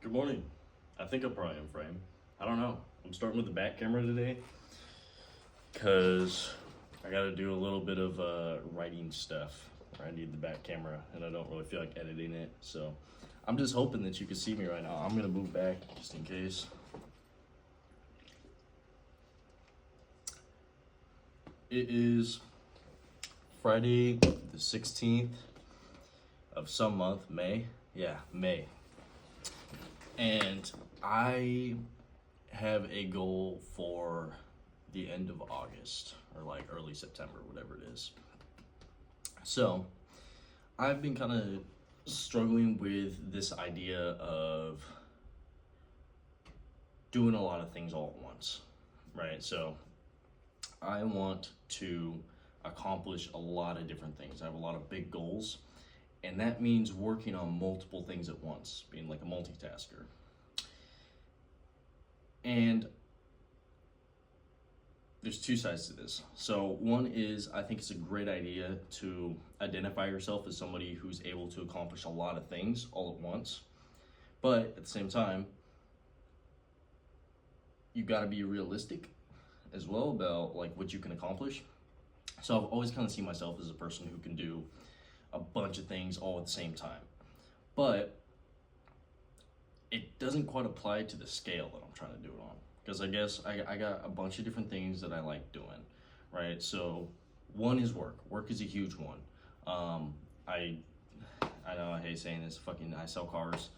Good morning. I think I'm probably in frame. I don't know. I'm starting with the back camera today because I got to do a little bit of writing stuff where I need the back camera and I don't really feel like editing it. So I'm just hoping that you can see me right now. I'm going to move back just in case. It is Friday the 16th of some month, May. Yeah, May. And I have a goal for the end of August or like early September, whatever it is. So I've been kind of struggling with this idea of doing a lot of things all at once, right? So I want to accomplish a lot of different things. I have a lot of big goals, and that means working on multiple things at once, being like a multitasker. And there's two sides to this. So one is, I think it's a great idea to identify yourself as somebody who's able to accomplish a lot of things all at once. But at the same time, you got to be realistic as well about like what you can accomplish. So I've always kind of seen myself as a person who can do a bunch of things all at the same time. But it doesn't quite apply to the scale that I'm trying to do it on. Because I guess I got a bunch of different things that I like doing, right? So one is work. Work is a huge one. I know I hate saying this, I sell cars.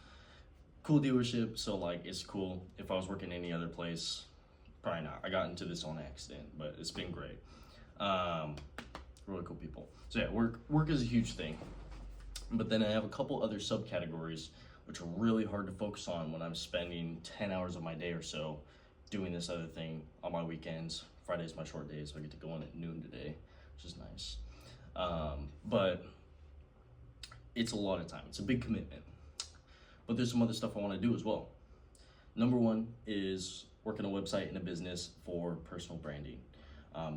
Cool dealership, so like it's cool. If I was working any other place, probably not. I got into this on accident, but it's been great. Really cool people. So yeah, work is a huge thing. But then I have a couple other subcategories which are really hard to focus on when I'm spending 10 hours of my day or so doing this other thing on my weekends. Friday's my short day, so I get to go in at noon today, which is nice. But it's a lot of time. It's a big commitment. But there's some other stuff I want to do as well. Number one is working a website and a business for personal branding.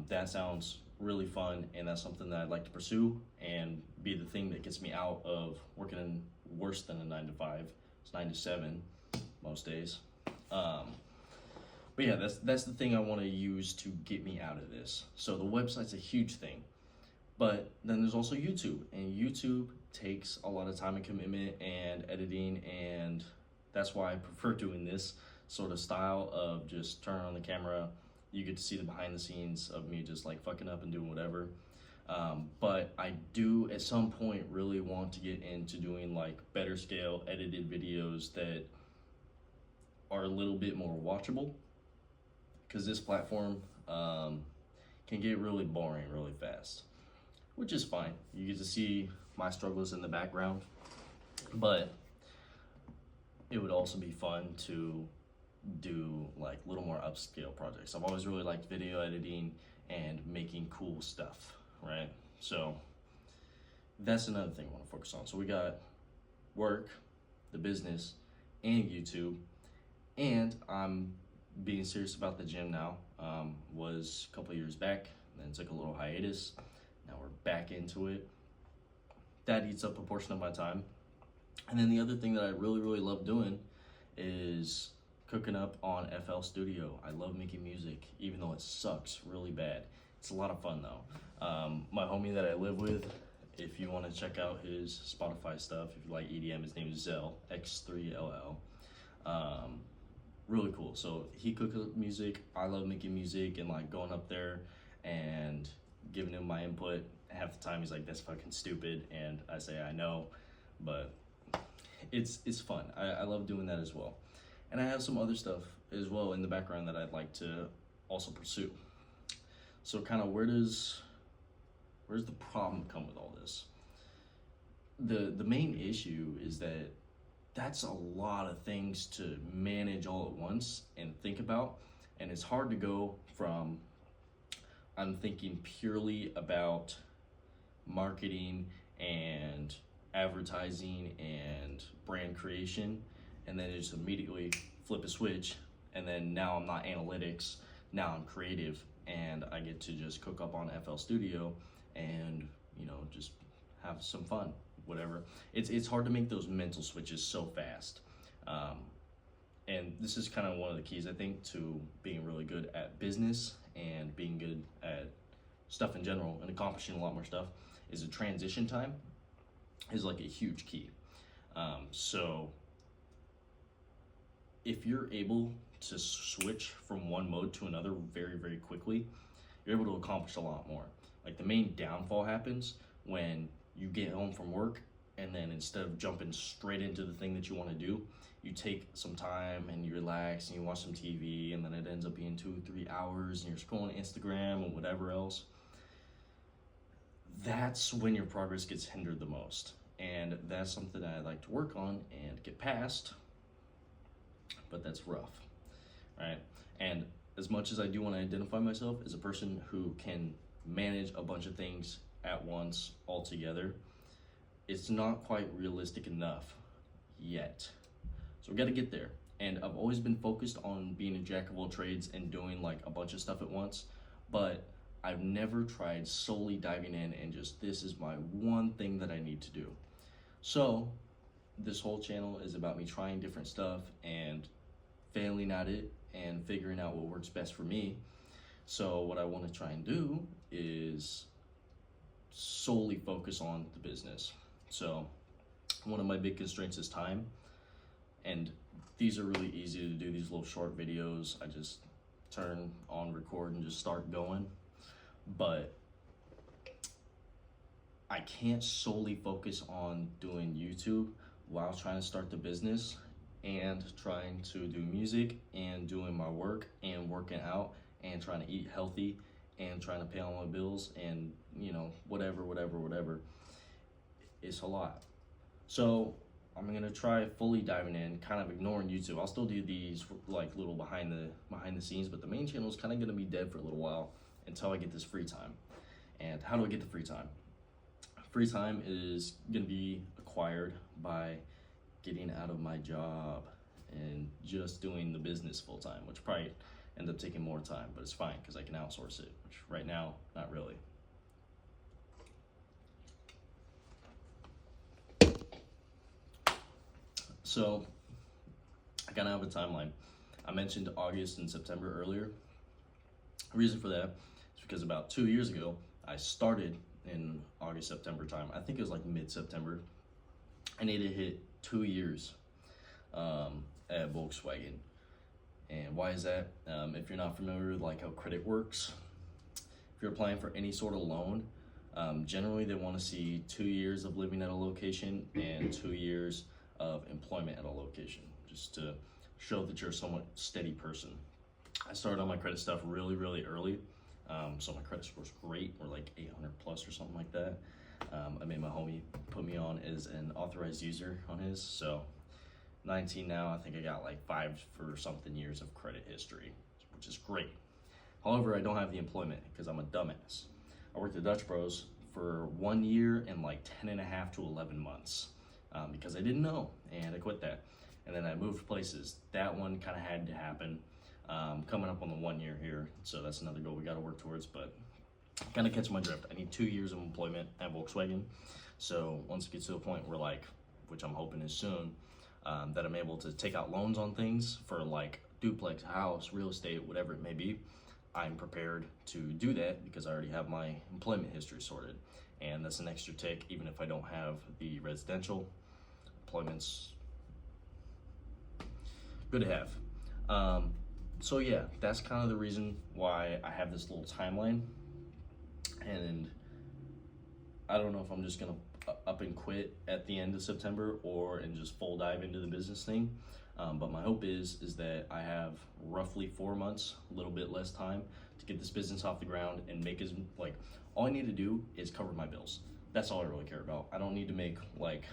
That sounds really fun, and that's something that I'd like to pursue and be the thing that gets me out of working in worse than a 9 to 5. It's 9 to 7 most days. But yeah, that's the thing I want to use to get me out of this. So the website's a huge thing. But then there's also YouTube, and YouTube takes a lot of time and commitment and editing, and that's why I prefer doing this sort of style of just turning on the camera. You get to see the behind the scenes of me just like fucking up and doing whatever. But I do at some point really want to get into doing like better scale edited videos that are a little bit more watchable, because this platform can get really boring really fast, which is fine. You get to see my struggles in the background, but it would also be fun to do like little more upscale projects. I've always really liked video editing and making cool stuff, right? So that's another thing I want to focus on. So we got work, the business, and YouTube, and I'm being serious about the gym now. Was a couple of years back, then took a little hiatus. Now we're back into it. That eats up a portion of my time. And then the other thing that I really love doing is cooking up on FL Studio. I love making music, even though it sucks really bad. It's a lot of fun though. My homie that I live with, if you want to check out his Spotify stuff, if you like EDM, his name is Zell, X3LL. Really cool. So he cooks up music. I love making music and like going up there and giving him my input. Half the time he's like, that's fucking stupid, and I say I know, but it's fun. I love doing that as well. And I have some other stuff as well in the background that I'd like to also pursue. So kind of where's the problem come with all this? The main issue is that that's a lot of things to manage all at once and think about. And it's hard to go from I'm thinking purely about marketing and advertising and brand creation, and then just immediately flip a switch, and then now I'm not analytics, now I'm creative, and I get to just cook up on FL Studio and just have some fun, whatever. It's hard to make those mental switches so fast. and this is kind of one of the keys, I think, to being really good at business and being good at stuff in general and accomplishing a lot more stuff, is a transition time is like a huge key. So if you're able to switch from one mode to another very, very quickly, you're able to accomplish a lot more. Like, the main downfall happens when you get home from work and then instead of jumping straight into the thing that you want to do, you take some time and you relax and you watch some TV, and then it ends up being 2-3 hours and you're scrolling Instagram and whatever else. That's when your progress gets hindered the most. And that's something that I'd like to work on and get past, but that's rough, right? And as much as I do want to identify myself as a person who can manage a bunch of things at once all together, it's not quite realistic enough yet. So we got to get there. And I've always been focused on being a jack of all trades and doing like a bunch of stuff at once, but I've never tried solely diving in and just, this is my one thing that I need to do. So this whole channel is about me trying different stuff and failing at it and figuring out what works best for me. So what I want to try and do is solely focus on the business. So one of my big constraints is time, and these are really easy to do, these little short videos. I just turn on record and just start going. But I can't solely focus on doing YouTube while trying to start the business and trying to do music and doing my work and working out and trying to eat healthy and trying to pay all my bills and, you know, whatever. It's a lot. So I'm gonna try fully diving in, kind of ignoring YouTube. I'll still do these like little behind the scenes, but the main channel is kind of gonna be dead for a little while until I get this free time. And how do I get the free time? Free time is gonna be acquired by getting out of my job and just doing the business full time, which probably end up taking more time, but it's fine because I can outsource it, which right now, not really. So I kind of have a timeline. I mentioned August and September earlier. The reason for that is because about 2 years ago, I started in August, September time. I think it was like mid-September. I need to hit 2 years at Volkswagen. And why is that? If you're not familiar with like how credit works, if you're applying for any sort of loan, generally they want to see 2 years of living at a location and 2 years of employment at a location, just to show that you're a somewhat steady person. I started on my credit stuff really, really early. So my credit score's great. We're like 800 plus or something like that. I made my homie put me on as an authorized user on his. So 19 now, I think I got like 5 for something years of credit history, which is great. However, I don't have the employment because I'm a dumbass. I worked at Dutch Bros for 1 year and like 10.5 to 11 months because I didn't know, and I quit that. And then I moved places. That one kind of had to happen. Coming up on the 1 year here, so that's another goal we got to work towards, but kind of catch my drift. I need 2 years of employment at Volkswagen. So once it gets to a point where, like, which I'm hoping is soon, that I'm able to take out loans on things for like duplex, house, real estate, whatever it may be, I'm prepared to do that because I already have my employment history sorted. And that's an extra tick, even if I don't have the residential. Employment's good to have. So yeah, that's kind of the reason why I have this little timeline. And I don't know if I'm just gonna up and quit at the end of September or and just full dive into the business thing. But my hope is that I have roughly 4 months, a little bit less time to get this business off the ground and make as, like, all I need to do is cover my bills. That's all I really care about. I don't need to make like,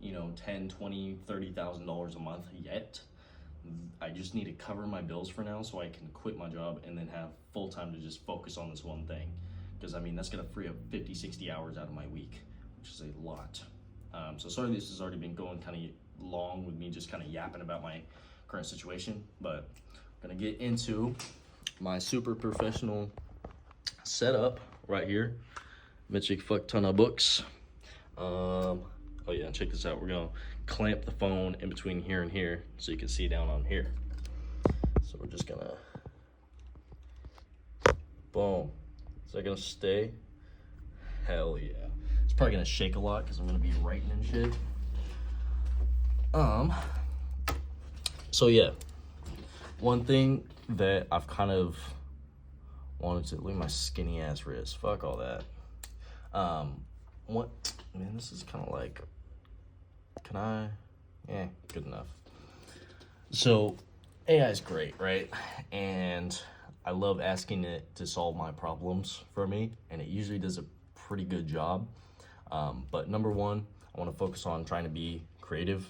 you know, $10, $20, $30,000 a month yet. I just need to cover my bills for now so I can quit my job and then have full time to just focus on this one thing. Because I mean, that's gonna free up 50, 60 hours out of my week, which is a lot. So sorry this has already been going kind of long with me just kind of yapping about my current situation, but I'm gonna get into my super professional setup right here. Mitchik fuck ton of books. Oh yeah, check this out. We're gonna clamp the phone in between here and here so you can see down on here. So we're just gonna, boom. Is that gonna stay? Hell yeah. It's probably gonna shake a lot because I'm gonna be writing and shit. So yeah, one thing that I've kind of wanted to, look at my skinny ass wrist, fuck all that. What, man, this is kind of like, can I, good enough. So AI is great, right? And I love asking it to solve my problems for me, and it usually does a pretty good job. But number one, I want to focus on trying to be creative,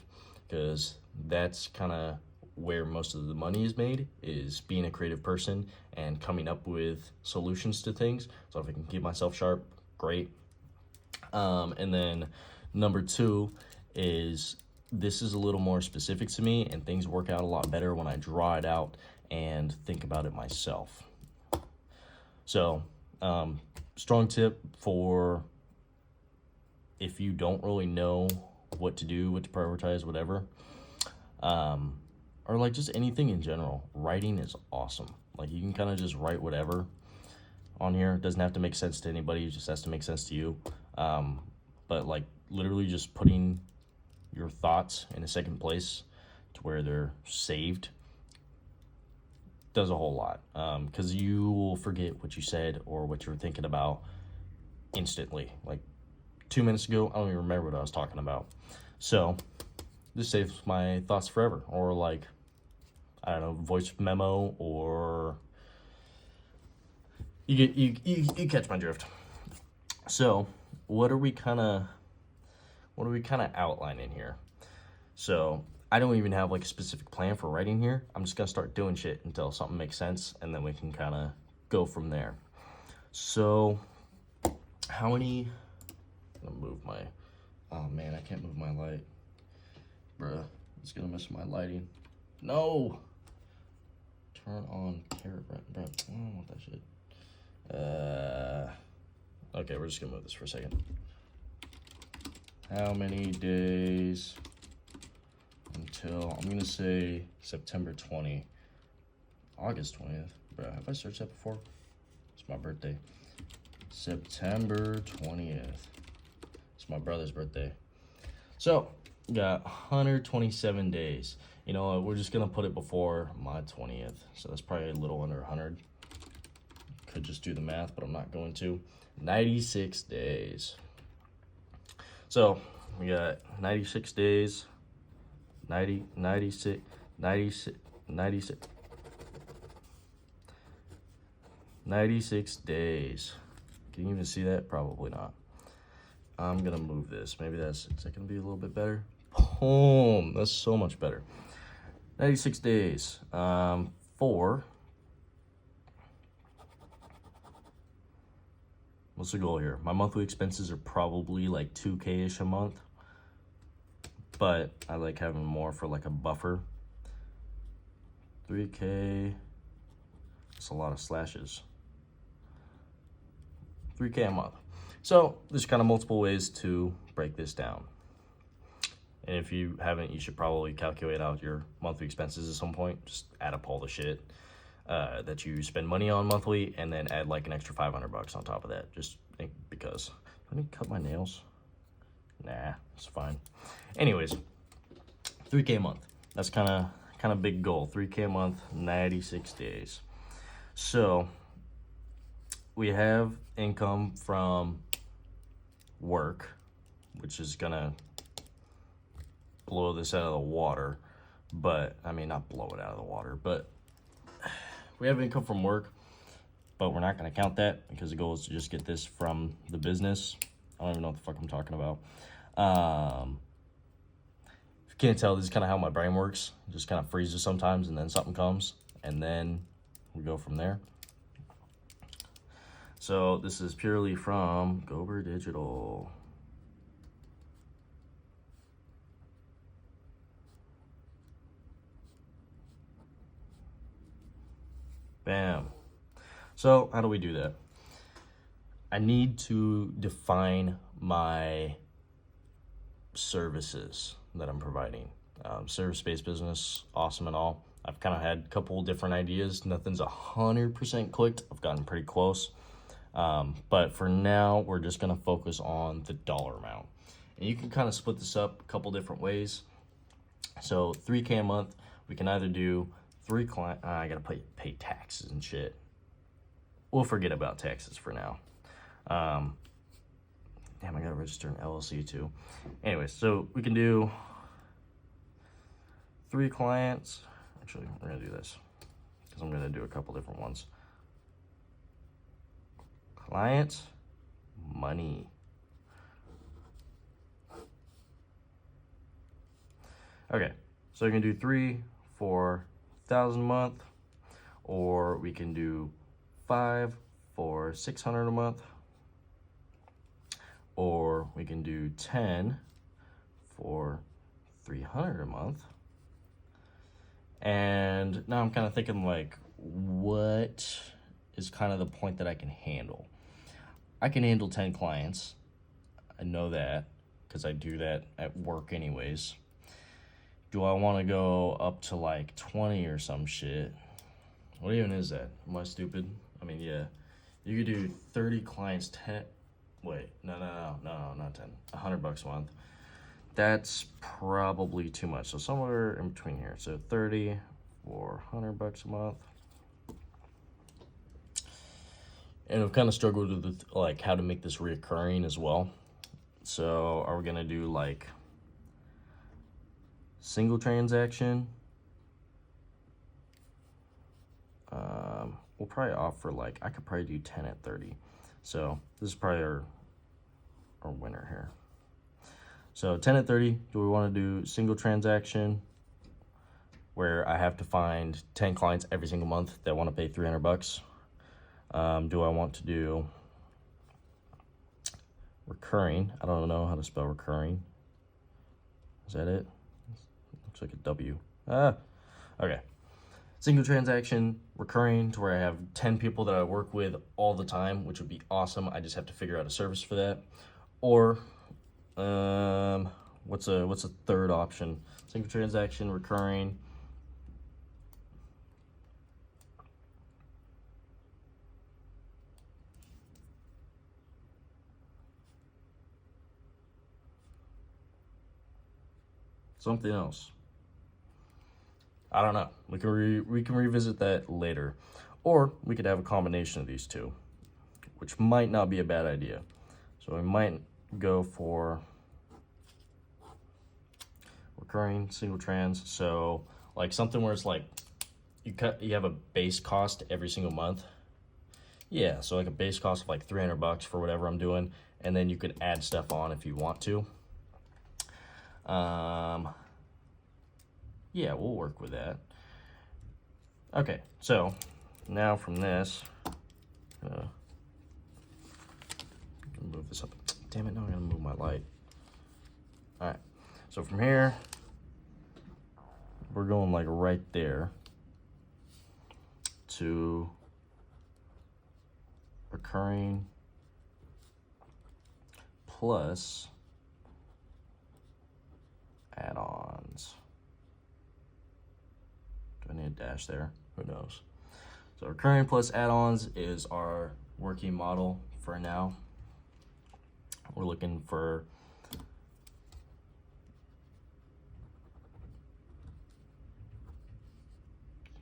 because that's kind of where most of the money is made, is being a creative person and coming up with solutions to things. So if I can keep myself sharp, great. And then number two is, this is a little more specific to me, and things work out a lot better when I draw it out and think about it myself. So, strong tip for if you don't really know what to do, what to prioritize, whatever, or like just anything in general, writing is awesome. Like, you can kind of just write whatever on here. It doesn't have to make sense to anybody, it just has to make sense to you. But like literally just putting your thoughts in a second place to where they're saved does a whole lot, because you will forget what you said or what you were thinking about instantly. Like 2 minutes ago, I don't even remember what I was talking about. So this saves my thoughts forever. Or like, I don't know, voice memo, or you catch my drift. So what are we kind of outlining here? So I don't even have like a specific plan for writing here. I'm just gonna start doing shit until something makes sense, and then we can kind of go from there. So how many, I'm gonna move my, oh man, I can't move my light, bruh, it's gonna mess with my lighting. No, turn on carrot, bruh, I don't want that shit. Okay, we're just gonna move this for a second. How many days until, I'm gonna say September 20, August 20th. Bro, have I searched that before? It's my birthday. September 20th. It's my brother's birthday. So, got 127 days. You know what, we're just gonna put it before my 20th. So that's probably a little under 100. Could just do the math, but I'm not going to. 96 days. So we got 96 days, 96 days. Can you even see that? Probably not. I'm gonna move this. Maybe is that gonna be a little bit better? Boom, that's so much better. 96 days, for, what's the goal here? My monthly expenses are probably like 2K-ish a month, but I like having more for like a buffer. 3K, that's a lot of slashes. 3K a month. So there's kind of multiple ways to break this down. And if you haven't, you should probably calculate out your monthly expenses at some point. Just add up all the shit that you spend money on monthly, and then add like an extra $500 on top of that. Just because. Let me cut my nails. Nah, it's fine. Anyways, 3K a month. That's kind of big goal. 3K a month, 96 days. So we have income from work, which is gonna blow this out of the water. But I mean, not blow it out of the water, but we have income from work, but we're not going to count that because the goal is to just get this from the business. I don't even know what the fuck I'm talking about. If you can't tell, this is kind of how my brain works. It just kind of freezes sometimes, and then something comes, and then we go from there. So this is purely from Gober Digital. Bam. So how do we do that? I need to define my services. that I'm providing. Service-based business, awesome and all. I've kind of had a couple different ideas. Nothing's 100% clicked. I've gotten pretty close. But for now, we're just going to focus on the dollar amount. And you can kind of split this up a couple different ways. So $3K a month, we can either do 3 clients. I got to pay taxes and shit. We'll forget about taxes for now. Damn, I got to register an LLC too. Anyways, so we can do 3 clients. Actually, we're going to do this because I'm going to do a couple different ones. Client, money. Okay, so we can do 3 for 1,000 a month, or we can do 5 for 600 a month, or we can do 10 for 300 a month. And now I'm kind of thinking like, what is kind of the point that I can handle? I can handle 10 clients. I know that because I do that at work anyways. Do I want to go up to like 20 or some shit? What even is that? Am I stupid? I mean, yeah. You could do 30 clients, 10. Wait, no, not 10. $100 a month. That's probably too much. So somewhere in between here. So 30 for $100 a month. And I've kind of struggled with like how to make this reoccurring as well. So are we gonna do like single transaction? We'll probably offer like, I could probably do 10 at 30. So this is probably our winner here. So 10 at 30, do we want to do single transaction where I have to find 10 clients every single month that want to pay $300? Do I want to do recurring? I don't know how to spell recurring. Is that it? Looks like a W. Okay. Single transaction, recurring, to where I have 10 people that I work with all the time, which would be awesome. I just have to figure out a service for that. Or, what's a third option? Single transaction, recurring. Something else. I don't know. We can revisit that later, or we could have a combination of these two, which might not be a bad idea. So we might go for recurring single trans. So like something where it's like you have a base cost every single month. Yeah, so like a base cost of like $300 for whatever I'm doing, and then you could add stuff on if you want to. Yeah, we'll work with that. Okay, so now from this, move this up. Damn it, now I'm gonna move my light. All right, so from here, we're going like right there to recurring plus add-ons. Do I need a dash there? Who knows? So recurring plus add-ons is our working model for now. We're looking for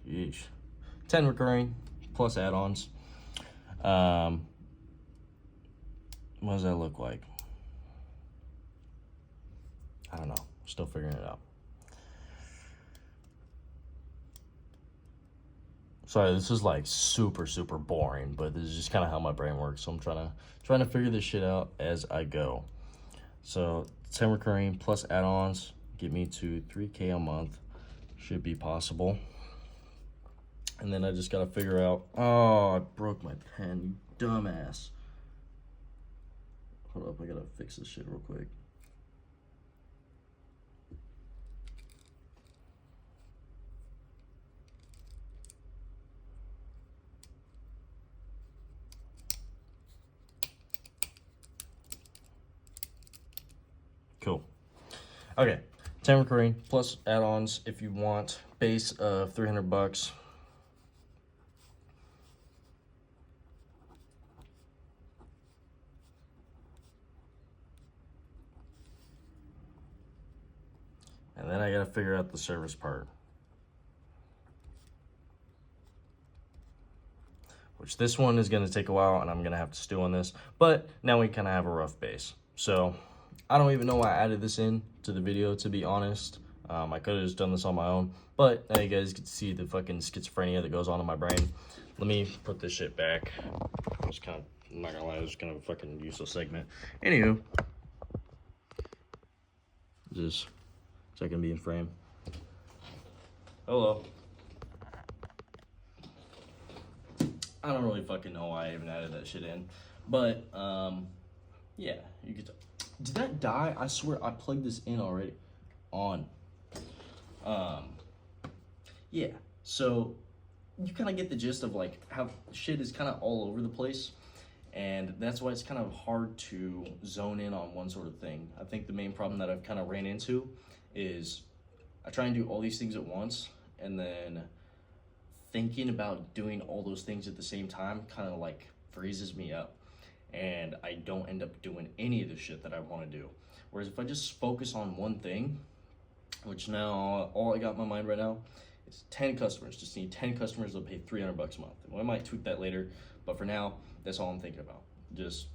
yeesh, 10 recurring plus add-ons. What does that look like? I don't know. Still figuring it out. Sorry, this is like super boring, but this is just kind of how my brain works. So I'm trying to figure this shit out as I go. So 10 recurring plus add-ons get me to 3K a month. Should be possible. And then I just gotta figure out. Oh, I broke my pen, you dumbass. Hold up, I gotta fix this shit real quick. Cool. Okay, 10 recurring plus add-ons if you want. Base of $300. And then I gotta figure out the service part, which this one is gonna take a while and I'm gonna have to stew on this, but now we kind of have a rough base. So I don't even know why I added this in to the video, to be honest. I could have just done this on my own, but now you guys get to see the fucking schizophrenia that goes on in my brain. Let me put this shit back. It's kind of, I'm not gonna lie, it was kind of a fucking useless segment. Anywho, just so I can be in frame. Hello. I don't really fucking know why I even added that shit in, but yeah, you could. Did that die? I swear I plugged this in already. On. Yeah. So you kind of get the gist of like how shit is kind of all over the place, and that's why it's kind of hard to zone in on one sort of thing. I think the main problem that I've kind of ran into is I try and do all these things at once, and then thinking about doing all those things at the same time kind of like freezes me up, and I don't end up doing any of the shit that I want to do. Whereas if I just focus on one thing, which now all I got in my mind right now is 10 customers. Just need 10 customers that'll pay $300 a month. And I might tweak that later, but for now, that's all I'm thinking about. Just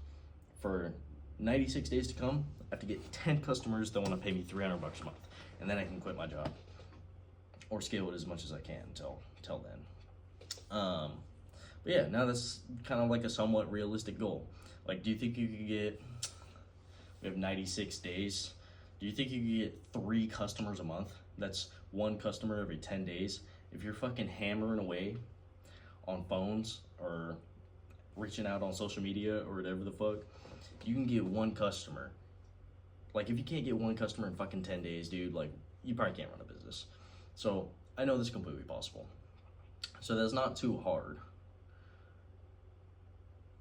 for 96 days to come, I have to get 10 customers that want to pay me $300 a month, and then I can quit my job or scale it as much as I can until then. But yeah, now that's kind of like a somewhat realistic goal. Like, do you think you could get, we have 96 days, do you think you could get 3 customers a month? That's 1 customer every 10 days. If you're fucking hammering away on phones or reaching out on social media or whatever the fuck, you can get 1 customer. Like, if you can't get 1 customer in fucking 10 days, dude, like, you probably can't run a business. So I know this is completely possible. So that's not too hard.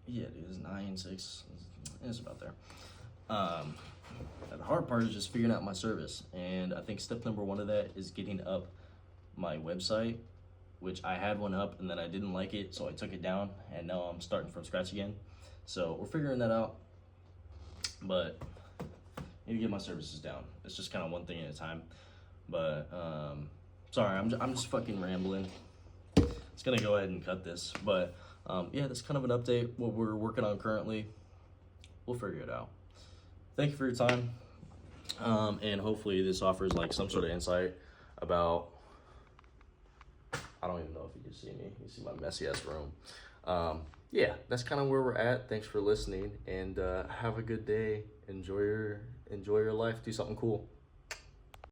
Yeah, dude, it's 9, 6, it's about there. The hard part is just figuring out my service, and I think step number 1 of that is getting up my website, which I had one up and then I didn't like it, so I took it down, and now I'm starting from scratch again. So we're figuring that out, but I need to get my services down. It's just kind of one thing at a time. But sorry, I'm just fucking rambling. It's gonna go ahead and cut this, but yeah, that's kind of an update what we're working on currently. We'll figure it out. Thank you for your time, and hopefully this offers like some sort of insight about, I don't even know if you can see me. You see my messy ass room. Yeah, that's kind of where we're at. Thanks for listening, and have a good day. Enjoy your life. Do something cool.